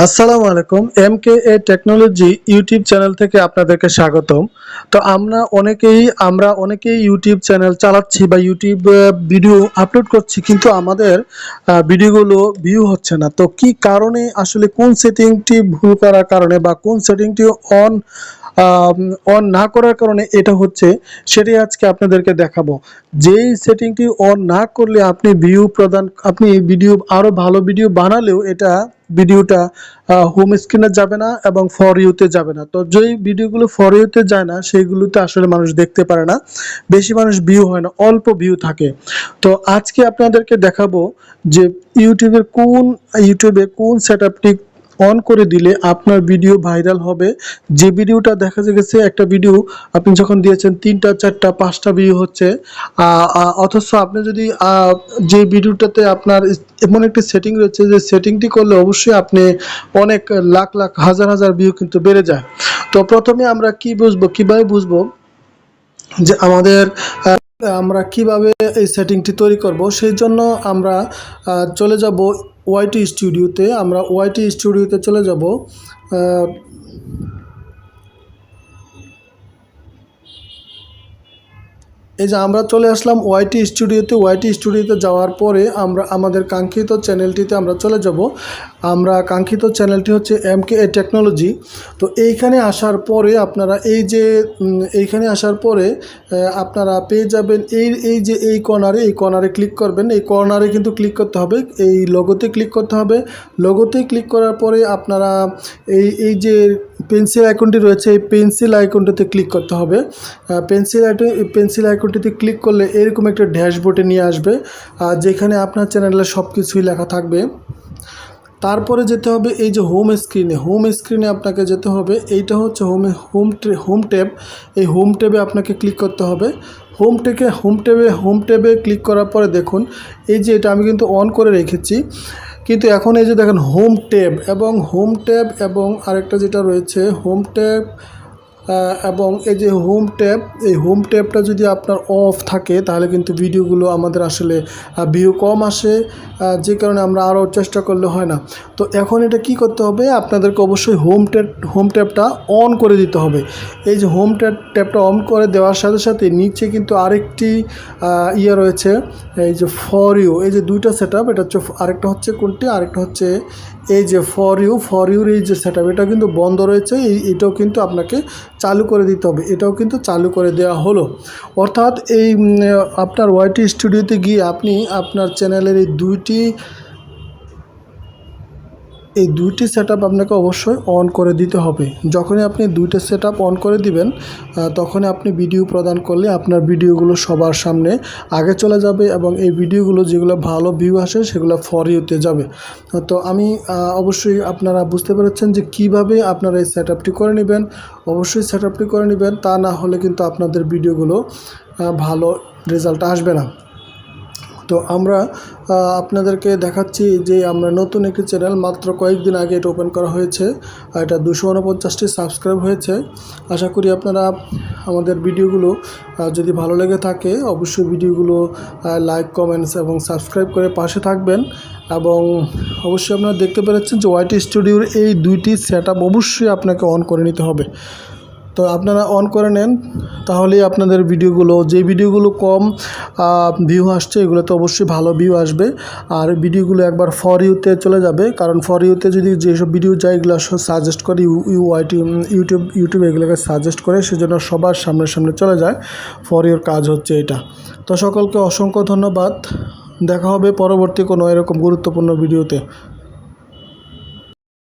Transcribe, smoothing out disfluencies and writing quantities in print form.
আসসালামু আলাইকুম। এমকেএ technology YouTube channel থেকে আপনাদেরকে স্বাগতম। তো আমরা অনেকেই ইউটিউব চ্যানেল চালাচ্ছি বা ইউটিউব ভিডিও আপলোড করছি, কিন্তু আমাদের ভিডিওগুলো ভিউ হচ্ছে না। তো কি কারণে, আসলে কোন সেটিংটি ভুল করার কারণে বা কোন সেটিংটি অন অন না করার কারণে এটা হচ্ছে, সেটাই আজকে আপনাদেরকে দেখাবো। যেই সেটিংটি অন না করলে আপনি ভিডিও আরো ভালো ভিডিও বানালেও ভিডিওটা হোম স্ক্রিনে যাবে না এবং ফর ইউতে যাবে না। তো যেই ভিডিওগুলো ফর ইউতে যায় না সেইগুলোতে আসলে মানুষ দেখতে পারে না, বেশি মানুষ ভিউ হয় না, অল্প ভিউ থাকে। তো আজকে আপনাদেরকে দেখাবো যে ইউটিউবে কোন সেটআপটি অন করে দিলে আপনার ভিডিও ভাইরাল হবে। যে ভিডিওটা দেখা গেছে, একটা ভিডিও আপনি যখন দিয়েছেন 3টা 4টা 5টা ভিউ হচ্ছে, অথচ আপনি যদি যে ভিডিওটাতে আপনার এমন একটি সেটিং রয়েছে, যে সেটিংটি করলে অবশ্যই আপনি অনেক লাখ লাখ হাজার হাজার ভিউ কিন্তু বেড়ে যায়। তো প্রথমে আমরা কিভাবে বুঝবো যে আমরা কিভাবে এই সেটিংটি তৈরি করব, সেই জন্য আমরা চলে যাব ওয়াইটি স্টুডিওতে। আমরা ওয়াইটি স্টুডিওতে চলে যাব। এই যে আমরা চলে আসলাম ওয়াইটি স্টুডিওতে। ওয়াইটি স্টুডিওতে যাওয়ার পরে আমরা আমাদের কাঙ্ক্ষিত চ্যানেলটিতে আমরা চলে যাব। আমরা কাঙ্ক্ষিত চ্যানেলটি হচ্ছে এমকেএ টেকনোলজি। তো এইখানে আসার পরে আপনারা পেয়ে যাবেন এই কর্নারে ক্লিক করবেন। এই কর্নারে কিন্তু ক্লিক করতে হবে, এই লোগোতে ক্লিক করতে হবে। লোগোতে ক্লিক করার পরে আপনারা এই যে পেন্সিল আইকনটি রয়েছে, এই পেন্সিল আইকনটিতে ক্লিক করতে হবে। পেন্সিল আইকনটিতে ক্লিক করলে এরকম একটা ড্যাশবোর্ডে নিয়ে আসবে, যেখানে আপনার চ্যানেলের সব কিছুই লেখা থাকবে। তারপরে যেতে হবে এই যে হোম স্ক্রিনে আপনাকে যেতে হবে। এইটা হচ্ছে হোম ট্যাব। এই হোম ট্যাবে আপনাকে ক্লিক করতে হবে। হোম ট্যাবে ক্লিক করার পরে দেখুন, এই যে এটা আমি কিন্তু অন করে রেখেছি, কিন্তু এখন এই যে দেখেন হোম ট্যাব এবং আরেকটা যেটা রয়েছে হোম ট্যাব এবং এই যে এই হোম ট্যাবটা যদি আপনার অফ থাকে তাহলে কিন্তু ভিডিওগুলো আমাদের আসলে ভিউ কম আসে, যে কারণে আমরা আরও চেষ্টা করলে হয় না। তো এখন এটা কি করতে হবে, আপনাদেরকে অবশ্যই হোম ট্যাবটা অন করে দিতে হবে। এই যে ট্যাবটা অন করে দেওয়ার সাথে সাথে নিচে কিন্তু আরেকটি রয়েছে, এই যে ফর ইউ। এই যে দুইটা সেটআপ, এটা হচ্ছে আরেকটা হচ্ছে কোনটি, আরেকটা হচ্ছে এই যে ফর ইউর এই যে সেটআপ, এটা কিন্তু বন্ধ রয়েছে। এটাও কিন্তু আপনাকে চালু করে দিতে হবে। এটাও কিন্তু চালু করে দেওয়া হলো। অর্থাৎ আপনার ওয়াইটি স্টুডিওতে গিয়ে আপনি আপনার চ্যানেলের এই দুইটি সেটআপ আপনাকে অবশ্যই অন করে দিতে হবে। যখনই আপনি দুইটা সেটআপ অন করে দিবেন, তখনই আপনি ভিডিও প্রদান করলে আপনার ভিডিওগুলো সবার সামনে আগে চলে যাবে এবং এই ভিডিওগুলো যেগুলো ভালো ভিউ আসে সেগুলো ফর ইউতে যাবে। তো অবশ্যই আপনারা বুঝতে পেরেছেন যে কিভাবে আপনারা এই সেটআপটি করে নেবেন। অবশ্যই সেটআপটি করে নেবেন, তা না হলে কিন্তু আপনাদের ভিডিওগুলো ভালো রেজাল্ট আসবে না। তো আমরা আপনাদেরকে দেখাচ্ছি যে আমরা নতুন একটি চ্যানেল, মাত্র কয়েকদিন আগে এটা ওপেন করা হয়েছে। এটা 249টি সাবস্ক্রাইব হয়েছে। আশা করি আপনারা আমাদের ভিডিওগুলো যদি ভালো লেগে থাকে অবশ্যই ভিডিওগুলো লাইক, কমেন্টস এবং সাবস্ক্রাইব করে পাশে থাকবেন। এবং অবশ্যই আপনারা দেখতে পেরেছেন যে ওয়াইটি স্টুডিওর এই দুইটি সেটআপ অবশ্যই আপনাকে অন করে নিতে হবে। তো আপনারা অন করে নেন, তাহলেই আপনাদের যে ভিডিওগুলো কম ভিউ আসছে এগুলোতে অবশ্যই ভালো ভিউ আসবে। আর ভিডিওগুলো একবার ফর ইউতে চলে যাবে, কারণ ফর ইউতে যদি যেসব ভিডিও যায় এগুলো সাজেস্ট করে ইউটিউব এগুলোকে সাজেস্ট করে, সেজন্য সবার সামনে চলে যায়। ফর ইউর কাজ হচ্ছে এটা। তো সকলকে অসংখ্য ধন্যবাদ। দেখা হবে পরবর্তী কোনো এরকম গুরুত্বপূর্ণ ভিডিওতে।